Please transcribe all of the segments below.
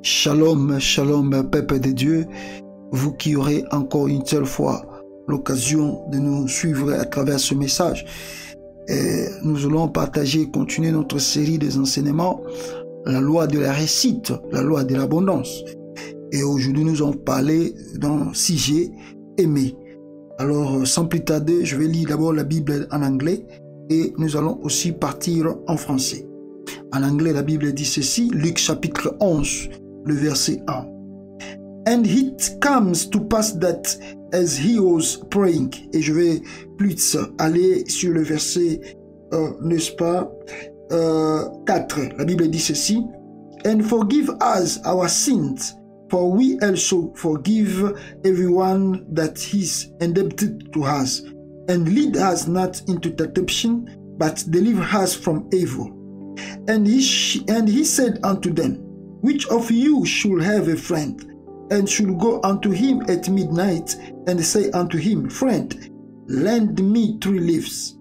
Shalom, shalom, peuple de Dieu, vous qui aurez encore une seule fois l'occasion de nous suivre à travers ce message. Et nous allons partager et continuer notre série des enseignements, la loi de la réussite, la loi de l'abondance. Et aujourd'hui, nous allons parler d'un sujet aimé. Alors, sans plus tarder, je vais lire d'abord la Bible en anglais et nous allons aussi partir en français. En anglais, la Bible dit ceci, Luc chapitre 11, le verset 1. And it comes to pass that as he was praying, et je vais plus aller sur le verset, n'est-ce pas, 4. La Bible dit ceci, and forgive us our sins, for we also forgive everyone that is indebted to us, and lead us not into temptation, but deliver us from evil. And he said unto them, which of you should have a friend, and should go unto him at midnight, and say unto him, Friend, lend me 3 leaves.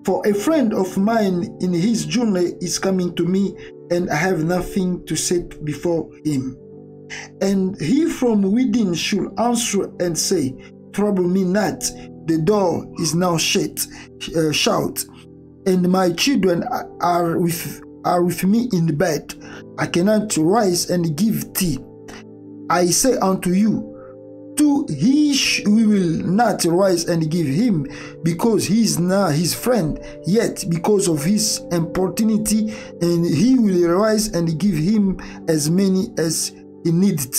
For a friend of mine in his journey is coming to me, and I have nothing to set before him. And he from within should answer and say, Trouble me not, the door is now shut, and my children are with me in the bed. I cannot rise and give tea. I say unto you, we will not rise and give him, because he is not his friend, yet because of his importunity, and he will rise and give him as many as he needed.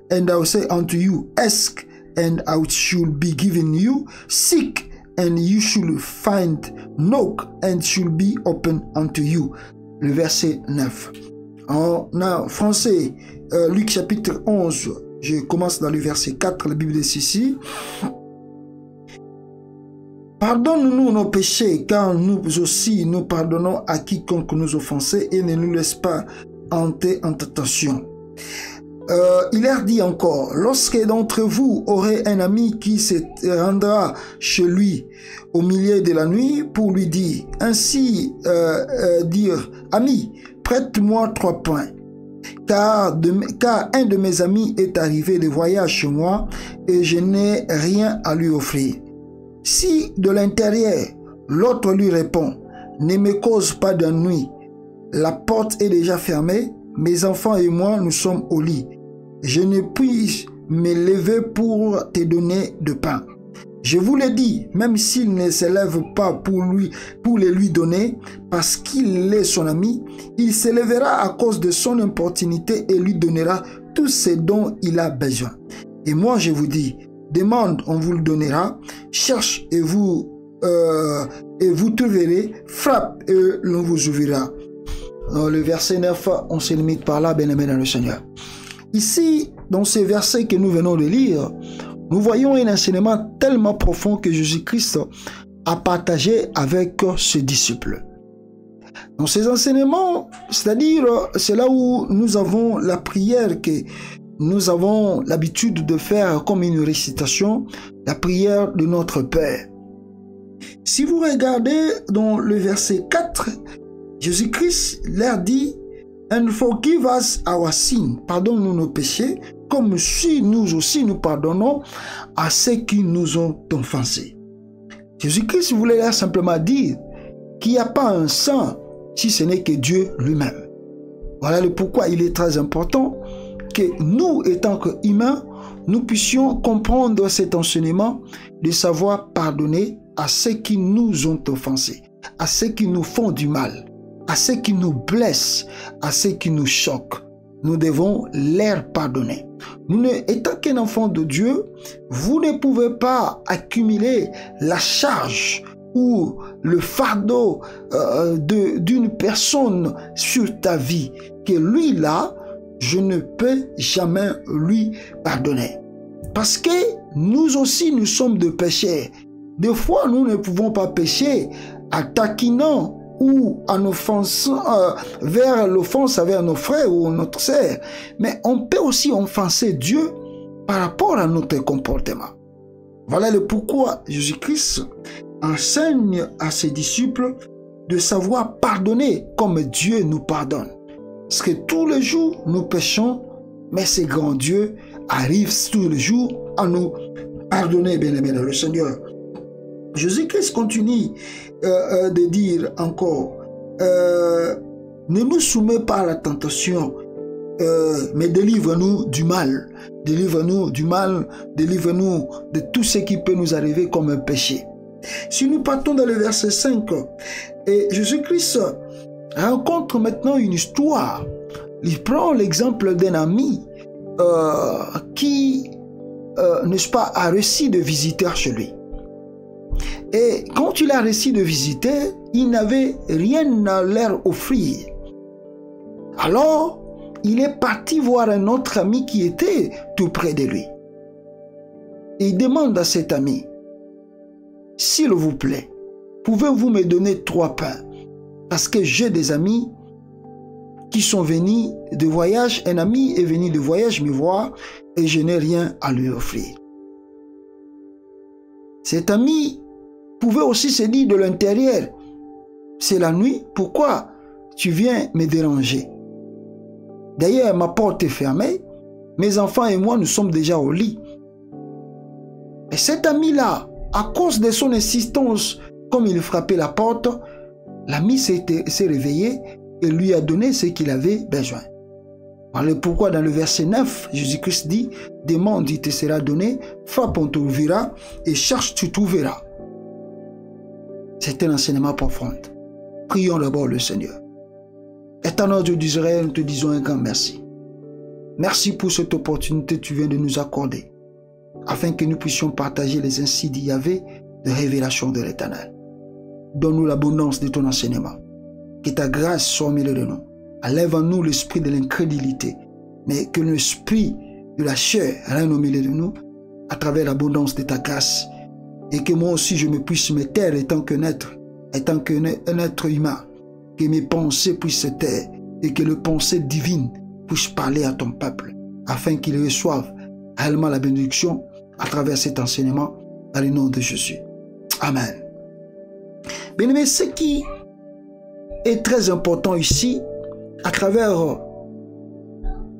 And I will say unto you, Ask, and I should be given you. Seek, and you should find. Knock, and should be open unto you. Le verset 9. En français, Luc chapitre 11, je commence dans le verset 4, la Bible dit ceci. Pardonne-nous nos péchés, car nous aussi nous pardonnons à quiconque nous offensait, et ne nous laisse pas entrer en tentation. Il leur dit encore, lorsque d'entre vous aurez un ami qui se rendra chez lui au milieu de la nuit pour lui dire, ainsi dire, ami, prête-moi 3 pains, car un de mes amis est arrivé de voyage chez moi et je n'ai rien à lui offrir. Si de l'intérieur, l'autre lui répond, ne me cause pas d'ennui, la porte est déjà fermée, mes enfants et moi nous sommes au lit. Je ne puis me lever pour te donner de pain. Je vous le dis, même s'il ne se lève pas pour le lui donner, parce qu'il est son ami, il se lèvera à cause de son importunité et lui donnera tout ce dont il a besoin. Et moi je vous dis, demande, on vous le donnera, cherche et vous trouverez, frappe et l'on vous ouvrira. Dans le verset 9, on se limite par là, bien-aimé dans le Seigneur. Ici, dans ces versets que nous venons de lire, nous voyons un enseignement tellement profond que Jésus-Christ a partagé avec ses disciples. Dans ces enseignements, c'est-à-dire, c'est là où nous avons la prière que nous avons l'habitude de faire comme une récitation, la prière de notre Père. Si vous regardez dans le verset 4, Jésus-Christ leur dit, and forgive us our sin, pardonne-nous nos péchés, comme si nous aussi nous pardonnons à ceux qui nous ont offensés. Jésus-Christ voulait là simplement dire qu'il n'y a pas un saint si ce n'est que Dieu lui-même. Voilà le pourquoi il est très important que nous, étant qu'humains, nous puissions comprendre cet enseignement de savoir pardonner à ceux qui nous ont offensés, à ceux qui nous font du mal, à ceux qui nous blessent, à ceux qui nous choquent. Nous devons leur pardonner. Étant qu'un enfant de Dieu, vous ne pouvez pas accumuler la charge ou le fardeau d'une personne sur ta vie, que lui là, je ne peux jamais lui pardonner. Parce que nous aussi, nous sommes des pécheurs. Des fois, nous ne pouvons pas pécher en taquinant ou en offensant vers l'offense envers nos frères ou notre sœur. Mais on peut aussi offenser Dieu par rapport à notre comportement. Voilà le pourquoi Jésus-Christ enseigne à ses disciples de savoir pardonner comme Dieu nous pardonne. Parce que tous les jours, nous péchons Mais ce grand Dieu arrive tous les jours à nous pardonner, bien-aimés dans le Seigneur. Jésus-Christ continue de dire encore, ne nous soumets pas à la tentation, mais délivre-nous du mal. Délivre-nous du mal, délivre-nous de tout ce qui peut nous arriver comme un péché. Si nous partons dans le verset 5, et Jésus-Christ rencontre maintenant une histoire. Il prend l'exemple d'un ami qui, n'est-ce pas, a reçu de visiteurs chez lui. Et quand il a reçu de visiteurs, il n'avait rien à leur offrir. Alors, il est parti voir un autre ami qui était tout près de lui. Et il demande à cet ami, « S'il vous plaît, pouvez-vous me donner 3 pains? Parce que j'ai des amis qui sont venus de voyage. Un ami est venu de voyage me voir et je n'ai rien à lui offrir. » Cet ami pouvait aussi se dire de l'intérieur, « C'est la nuit, pourquoi tu viens me déranger? D'ailleurs, ma porte est fermée, mes enfants et moi, nous sommes déjà au lit. » Et cet ami-là, à cause de son insistance, comme il frappait la porte, l'ami s'est réveillé et lui a donné ce qu'il avait besoin. Voilà pourquoi dans le verset 9, Jésus-Christ dit, « Demande, il te sera donné, frappe, on t'ouvrira, et cherche, tu trouveras. » C'est un enseignement profond. Prions d'abord le Seigneur. Éternel Dieu d'Israël, nous te disons un grand merci. Merci pour cette opportunité que tu viens de nous accorder, afin que nous puissions partager les insights d'Yahvé de révélation de l'Éternel. Donne-nous l'abondance de ton enseignement. Que ta grâce soit au milieu de nous. Enlève en nous l'esprit de l'incrédulité, mais que l'esprit de la chair règne au milieu de nous à travers l'abondance de ta grâce. Et que moi aussi je me puisse me taire étant qu'un être humain. Que mes pensées puissent se taire et que les pensées divines puissent parler à ton peuple afin qu'ils reçoivent réellement la bénédiction à travers cet enseignement dans le nom de Jésus. Amen. Bien-aimés, ce qui est très important ici, à travers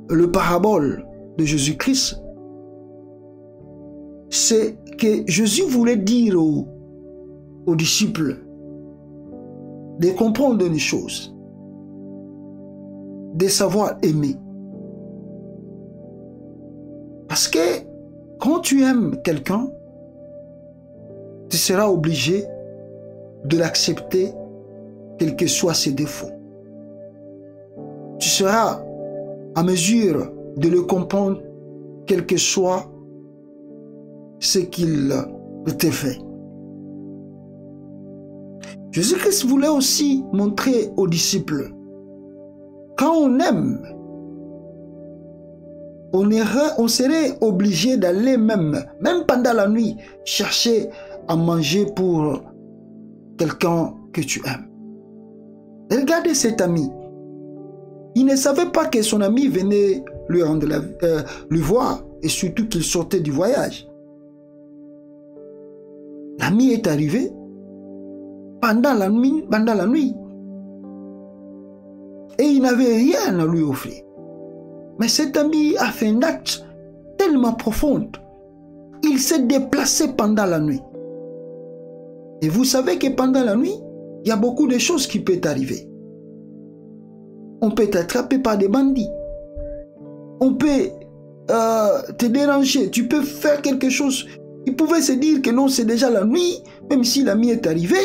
le parabole de Jésus-Christ, c'est que Jésus voulait dire aux disciples de comprendre une chose, de savoir aimer. Parce que quand tu aimes quelqu'un, tu seras obligé de l'accepter, quels que soient ses défauts. Tu seras à mesure de le comprendre, quel que soit ce qu'il te fait. Jésus-Christ voulait aussi montrer aux disciples, quand on aime, on serait obligé d'aller même pendant la nuit, chercher à manger pour quelqu'un que tu aimes. Et regardez cet ami. Il ne savait pas que son ami venait lui voir, et surtout qu'il sortait du voyage. L'ami est arrivé pendant la nuit. Et il n'avait rien à lui offrir. Mais cet ami a fait un acte tellement profond. Il s'est déplacé pendant la nuit. Et vous savez que pendant la nuit, il y a beaucoup de choses qui peuvent arriver. On peut t'attraper par des bandits. On peut te déranger. Tu peux faire quelque chose. Il pouvait se dire que non, c'est déjà la nuit. Même si l'ami est arrivé,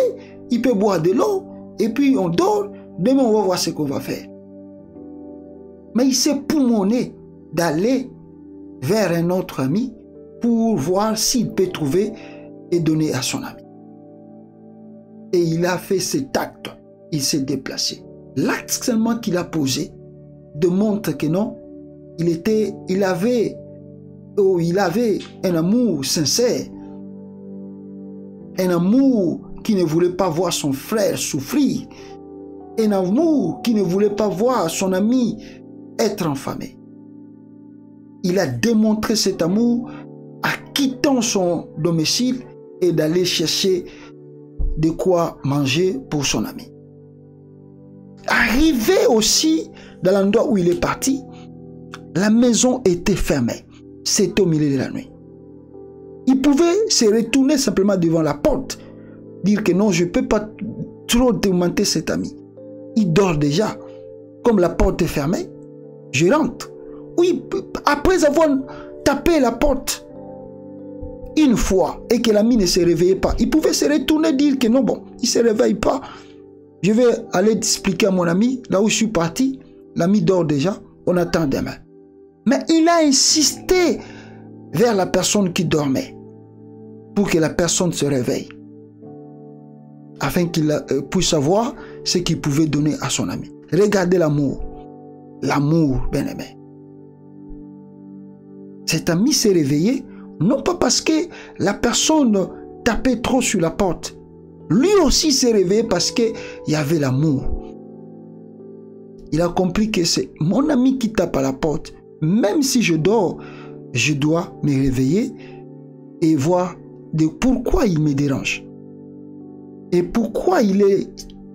il peut boire de l'eau. Et puis on dort. Demain, on va voir ce qu'on va faire. Mais il s'est poumonné d'aller vers un autre ami pour voir s'il peut trouver et donner à son ami. Et il a fait cet acte. Il s'est déplacé. L'acte seulement qu'il a posé démontre que non, il avait un amour sincère. Un amour qui ne voulait pas voir son frère souffrir. Un amour qui ne voulait pas voir son ami être enfamé. Il a démontré cet amour en quittant son domicile et d'aller chercher de quoi manger pour son ami. Arrivé aussi dans l'endroit où il est parti, la maison était fermée. C'était au milieu de la nuit. Il pouvait se retourner simplement devant la porte, dire que non, je ne peux pas trop tourmenter cet ami. Il dort déjà. Comme la porte est fermée, je rentre. Oui, après avoir tapé la porte une fois et que l'ami ne se réveillait pas, il pouvait se retourner dire que non, bon, il ne se réveille pas. Je vais aller expliquer à mon ami, là où je suis parti, l'ami dort déjà, on attend demain. Mais il a insisté vers la personne qui dormait pour que la personne se réveille, afin qu'il puisse savoir ce qu'il pouvait donner à son ami. Regardez l'amour. L'amour, bien-aimé. Cet ami s'est réveillé, non pas parce que la personne tapait trop sur la porte. Lui aussi s'est réveillé parce qu'il y avait l'amour. Il a compris que c'est mon ami qui tape à la porte. Même si je dors, je dois me réveiller et voir de pourquoi il me dérange. Et pourquoi il est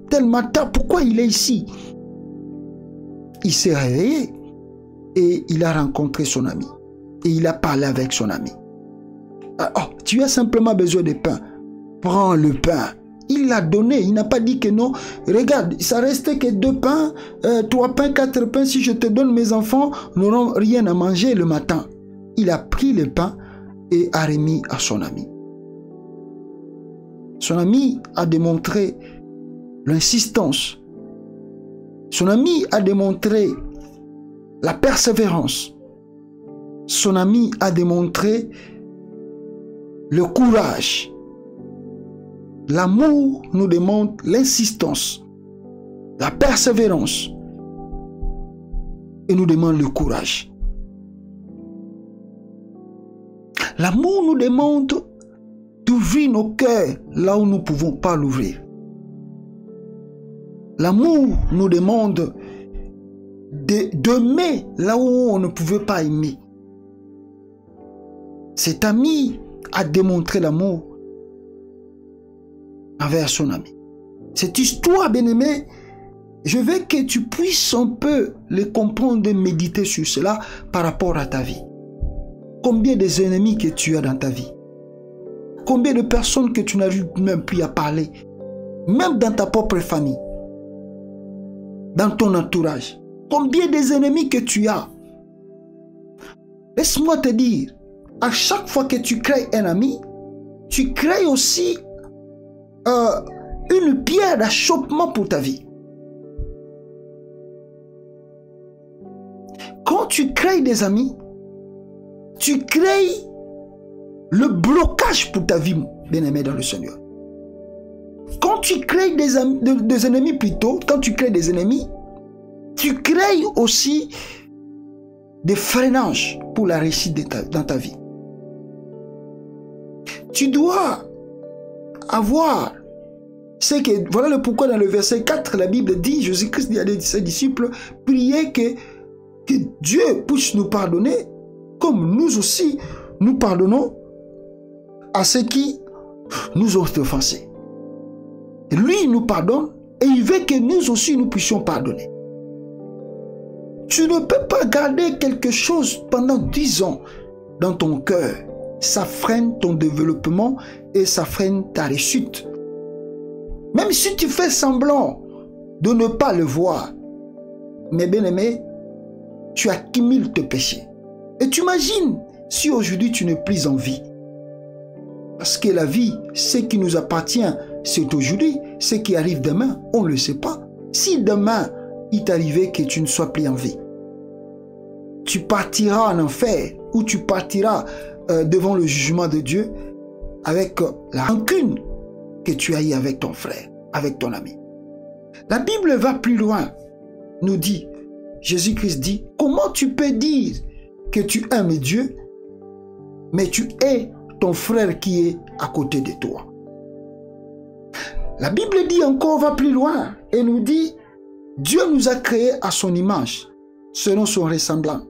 tellement tard, pourquoi il est ici. Il s'est réveillé et il a rencontré son ami. Et il a parlé avec son ami. Oh, tu as simplement besoin de pain. Prends le pain. Il l'a donné. Il n'a pas dit que non. Regarde, ça restait que 2 pains, 3 pains, 4 pains. Si je te donne, mes enfants n'auront rien à manger le matin. Il a pris le pain et a remis à son ami. Son ami a démontré l'insistance. Son ami a démontré la persévérance. Son ami a démontré le courage. L'amour nous demande l'insistance, la persévérance et nous demande le courage. L'amour nous demande d'ouvrir nos cœurs là où nous ne pouvons pas l'ouvrir. L'amour nous demande d'aimer là où on ne pouvait pas aimer. Cet ami a démontré l'amour envers son ami. Cette histoire, bien-aimé, je veux que tu puisses un peu le comprendre et méditer sur cela par rapport à ta vie. Combien des ennemis que tu as dans ta vie? Combien de personnes que tu n'arrives même plus à parler? Même dans ta propre famille, dans ton entourage. Combien des ennemis que tu as? Laisse-moi te dire, à chaque fois que tu crées un ami, tu crées aussi une pierre d'achoppement pour ta vie. Quand tu crées des amis, tu crées le blocage pour ta vie, bien-aimé dans le Seigneur. Quand tu crées des ennemis plutôt, quand tu crées des ennemis, tu crées aussi des freinages pour la réussite dans ta vie. Tu dois avoir ce que, voilà le pourquoi dans le verset 4, la Bible dit, Jésus-Christ dit à ses disciples, priez que Dieu puisse nous pardonner, comme nous aussi, nous pardonnons à ceux qui nous ont offensés. Lui, il nous pardonne et il veut que nous aussi, nous puissions pardonner. Tu ne peux pas garder quelque chose pendant 10 ans dans ton cœur. Ça freine ton développement et ça freine ta réussite. Même si tu fais semblant de ne pas le voir, mais bien aimé, tu accumules tes péchés. Et tu imagines si aujourd'hui tu n'es plus en vie. Parce que la vie, ce qui nous appartient, c'est aujourd'hui. Ce qui arrive demain, on ne le sait pas. Si demain, il t'arrivait que tu ne sois plus en vie, tu partiras en enfer ou tu partiras devant le jugement de Dieu avec la rancune que tu as eue avec ton frère, avec ton ami. La Bible va plus loin, nous dit, Jésus-Christ dit, comment tu peux dire que tu aimes Dieu, mais tu hais ton frère qui est à côté de toi? La Bible dit encore, va plus loin et nous dit, Dieu nous a créés à son image, selon son ressemblance.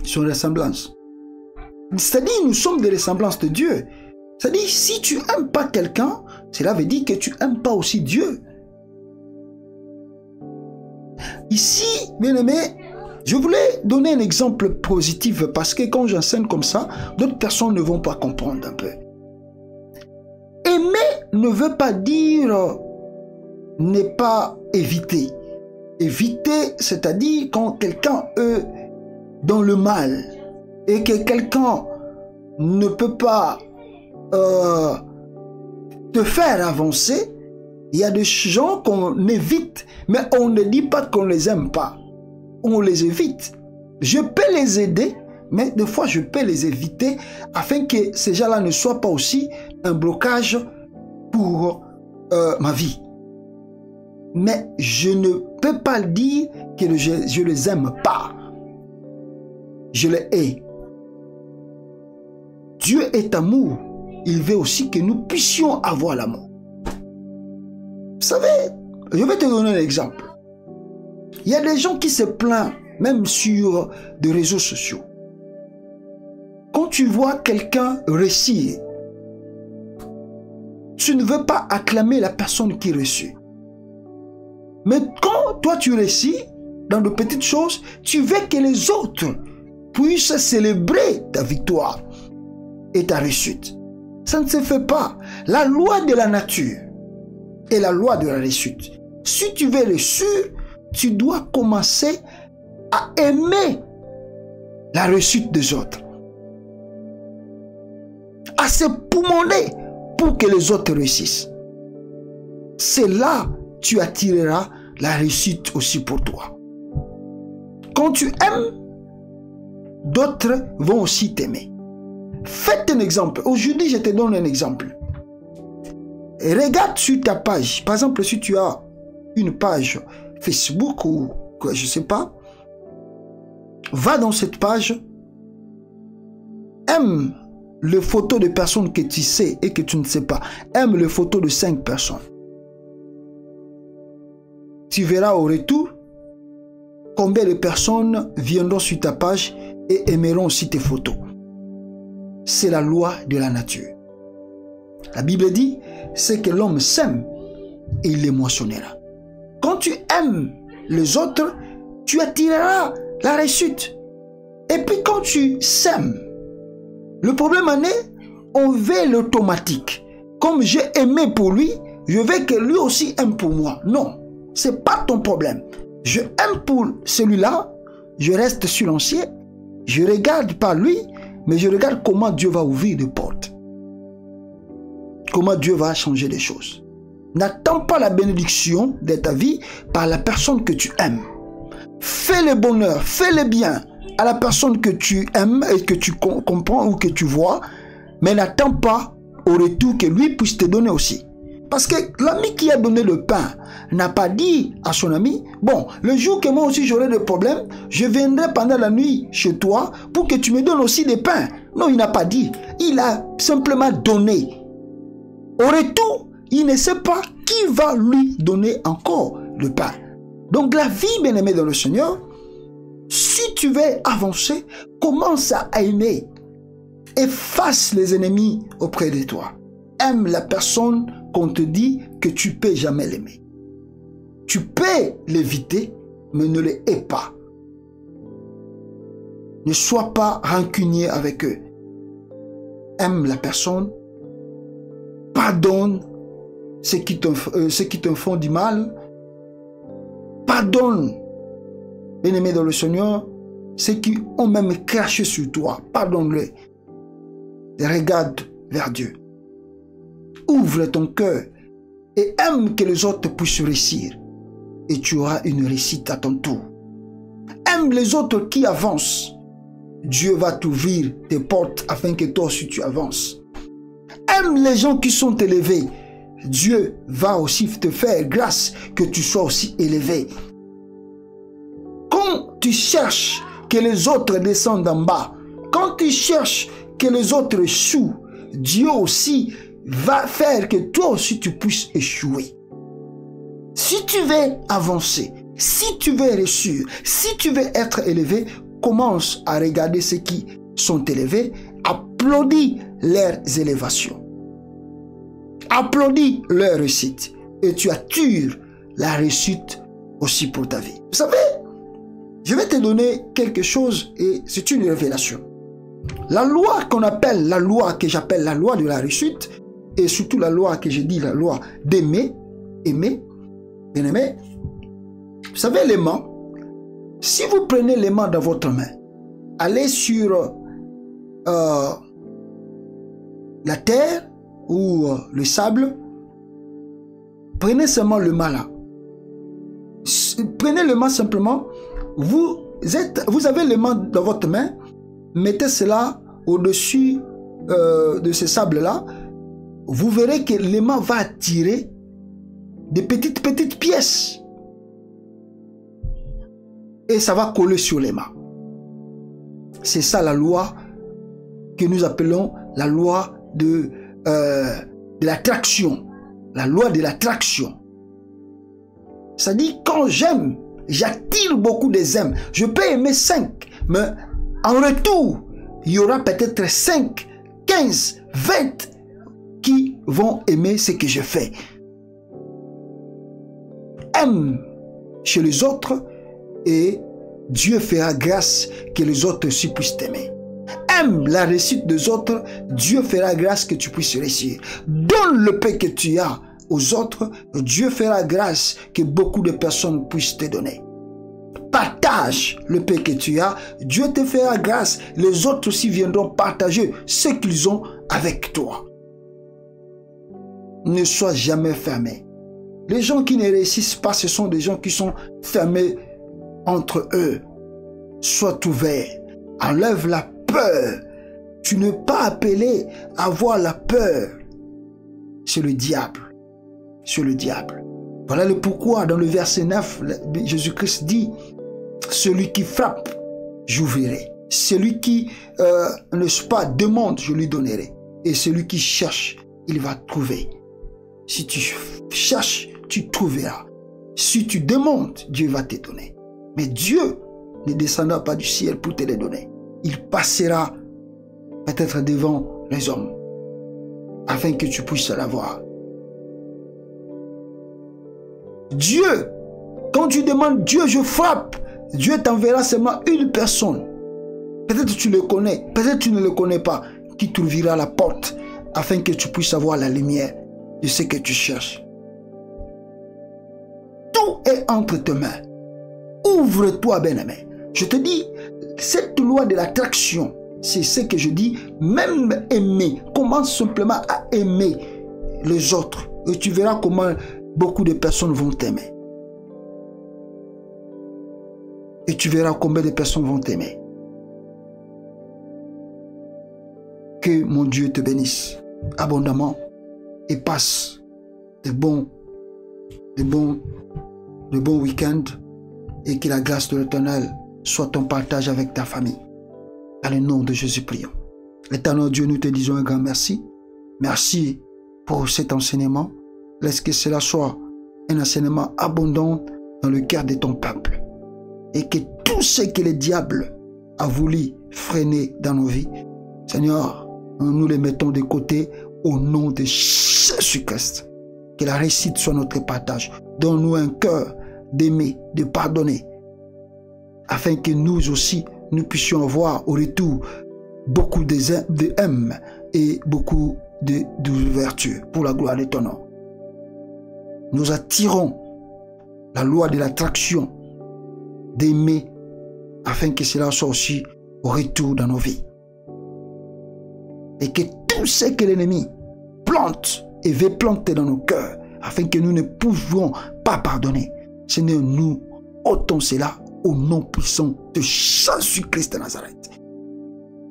Son ressemblance. C'est-à-dire, nous sommes des ressemblances de Dieu. C'est-à-dire, si tu n'aimes pas quelqu'un, cela veut dire que tu n'aimes pas aussi Dieu. Ici, bien-aimé, Je voulais donner un exemple positif parce que quand j'enseigne comme ça, d'autres personnes ne vont pas comprendre un peu. Aimer ne veut pas dire ne pas éviter. Éviter, c'est-à-dire quand quelqu'un est dans le mal et que quelqu'un ne peut pas te faire avancer, il y a des gens qu'on évite, mais on ne dit pas qu'on les aime pas. On les évite. Je peux les aider, mais des fois je peux les éviter afin que ces gens-là ne soient pas aussi un blocage pour ma vie. Mais je ne peux pas dire que je les aime pas. Je les hais. Dieu est amour. Il veut aussi que nous puissions avoir l'amour. Vous savez, je vais te donner un exemple. Il y a des gens qui se plaignent, même sur des réseaux sociaux. Quand tu vois quelqu'un réussir, tu ne veux pas acclamer la personne qui réussit. Mais quand toi tu réussis dans de petites choses, tu veux que les autres puissent célébrer ta victoire et ta réussite. Ça ne se fait pas. La loi de la nature est la loi de la réussite. Si tu veux réussir, tu dois commencer à aimer la réussite des autres. À se poumoner pour que les autres réussissent. C'est là que tu attireras la réussite aussi pour toi. Quand tu aimes, d'autres vont aussi t'aimer. Faites un exemple. Aujourd'hui, je te donne un exemple. Regarde sur ta page. Par exemple, si tu as une page Facebook ou quoi, je ne sais pas, va dans cette page, aime les photos de personnes que tu sais et que tu ne sais pas. Aime les photos de 5 personnes. Tu verras au retour combien de personnes viendront sur ta page et aimeront aussi tes photos. C'est la loi de la nature. La Bible dit, c'est que l'homme sème et il les moissonnera. Quand tu aimes les autres, tu attireras la réussite. Et puis quand tu sèmes, le problème en est, on veut l'automatique. Comme j'ai aimé pour lui, je veux que lui aussi aime pour moi. Non, c'est pas ton problème. Je aime pour celui-là, je reste silencieux, je regarde pas lui, mais je regarde comment Dieu va ouvrir des portes. Comment Dieu va changer les choses. N'attends pas la bénédiction de ta vie par la personne que tu aimes. Fais le bonheur, fais le bien à la personne que tu aimes et que tu comprends ou que tu vois, mais n'attends pas au retour que lui puisse te donner aussi. Parce que l'ami qui a donné le pain n'a pas dit à son ami, bon, le jour que moi aussi j'aurai des problèmes, je viendrai pendant la nuit chez toi pour que tu me donnes aussi des pains. Non, il n'a pas dit. Il a simplement donné. Au retour, il ne sait pas qui va lui donner encore le pain. Donc la vie, bien-aimée dans le Seigneur, si tu veux avancer, commence à aimer. Efface les ennemis auprès de toi. Aime la personne qu'on te dit que tu peux jamais l'aimer. Tu peux l'éviter, mais ne les hais pas. Ne sois pas rancunier avec eux. Aime la personne. Pardonne ceux qui te font du mal. Pardonne, bien-aimé dans le Seigneur, ceux qui ont même craché sur toi. Pardonne-les. Regarde vers Dieu. Ouvre ton cœur et aime que les autres puissent réussir. Et tu auras une réussite à ton tour. Aime les autres qui avancent. Dieu va t'ouvrir tes portes afin que toi aussi tu avances. Aime les gens qui sont élevés. Dieu va aussi te faire grâce que tu sois aussi élevé. Quand tu cherches que les autres descendent en bas, quand tu cherches que les autres échouent, Dieu aussi va faire que toi aussi tu puisses échouer. Si tu veux avancer, si tu veux réussir, si tu veux être élevé, commence à regarder ceux qui sont élevés, applaudis leurs élévations. Applaudis leur réussite et tu attires la réussite aussi pour ta vie. Vous savez, Je vais te donner quelque chose et c'est une révélation. La loi qu'on appelle, la loi que j'appelle la loi de la réussite, et surtout la loi que je dis la loi d'aimer, aimer, bien aimé. Vous savez l'aimant, si vous prenez l'aimant dans votre main, allez sur la terre ou le sable, prenez seulement le mât là. Prenez le mât simplement, vous avez le mât dans votre main, mettez cela au-dessus de ce sable-là, vous verrez que l'aimant va attirer des petites pièces. Et ça va coller sur l'aimant. C'est ça la loi que nous appelons la loi de l'attraction. La loi de l'attraction. Ça dit, quand j'aime, j'attire beaucoup des aimes. Je peux aimer 5, mais en retour, il y aura peut-être 5, 15, 20 qui vont aimer ce que je fais. Aime chez les autres et Dieu fera grâce que les autres aussi puissent t'aimer. Aime la réussite des autres, Dieu fera grâce que tu puisses réussir. Donne le pain que tu as aux autres, Dieu fera grâce que beaucoup de personnes puissent te donner. Partage le pain que tu as, Dieu te fera grâce, les autres aussi viendront partager ce qu'ils ont avec toi. Ne sois jamais fermé. Les gens qui ne réussissent pas, ce sont des gens qui sont fermés entre eux. Sois ouvert. Enlève la peur. Tu n'es pas appelé à avoir la peur. C'est le diable. C'est le diable. Voilà le pourquoi dans le verset 9, Jésus-Christ dit, celui qui frappe, j'ouvrirai. Celui qui ne pas demande, je lui donnerai. Et celui qui cherche, il va trouver. Si tu cherches, tu trouveras. Si tu demandes, Dieu va te donner. Mais Dieu ne descendra pas du ciel pour te les donner. Il passera peut-être devant les hommes afin que tu puisses l'avoir. Dieu, quand tu demandes Dieu, je frappe, Dieu t'enverra seulement une personne. Peut-être tu le connais, peut-être tu ne le connais pas, qui t'ouvrira la porte afin que tu puisses avoir la lumière de ce que tu cherches. Tout est entre tes mains. Ouvre-toi, bien-aimé. Je te dis, cette loi de l'attraction, c'est ce que je dis, même aimer. Commence simplement à aimer les autres. Et tu verras comment beaucoup de personnes vont t'aimer. Et tu verras combien de personnes vont t'aimer. Que mon Dieu te bénisse abondamment et passe de bons week-ends et que la grâce de l'Éternel soit ton partage avec ta famille. Dans le nom de Jésus, prions. Éternel Dieu, nous te disons un grand merci. Merci pour cet enseignement. Laisse que cela soit un enseignement abondant dans le cœur de ton peuple. Et que tout ce que le diable a voulu freiner dans nos vies, Seigneur, nous les mettons de côté au nom de Jésus-Christ. Que la réussite soit notre partage. Donne-nous un cœur d'aimer, de pardonner, afin que nous aussi, nous puissions avoir au retour beaucoup d'aimes et beaucoup d'ouverture pour la gloire de ton nom. Nous attirons la loi de l'attraction d'aimer afin que cela soit aussi au retour dans nos vies. Et que tout ce que l'ennemi plante et veut planter dans nos cœurs afin que nous ne pouvions pas pardonner, Seigneur, nous ôtons cela au nom puissant de Jésus-Christ de Nazareth.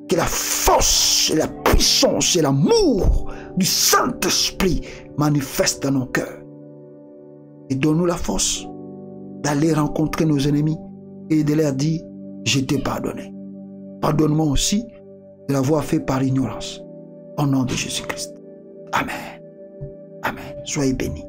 Que la force et la puissance et l'amour du Saint-Esprit manifestent dans nos cœurs. Et donne-nous la force d'aller rencontrer nos ennemis et de leur dire, je t'ai pardonné. Pardonne-moi aussi de l'avoir fait par ignorance. Au nom de Jésus-Christ. Amen. Amen. Soyez bénis.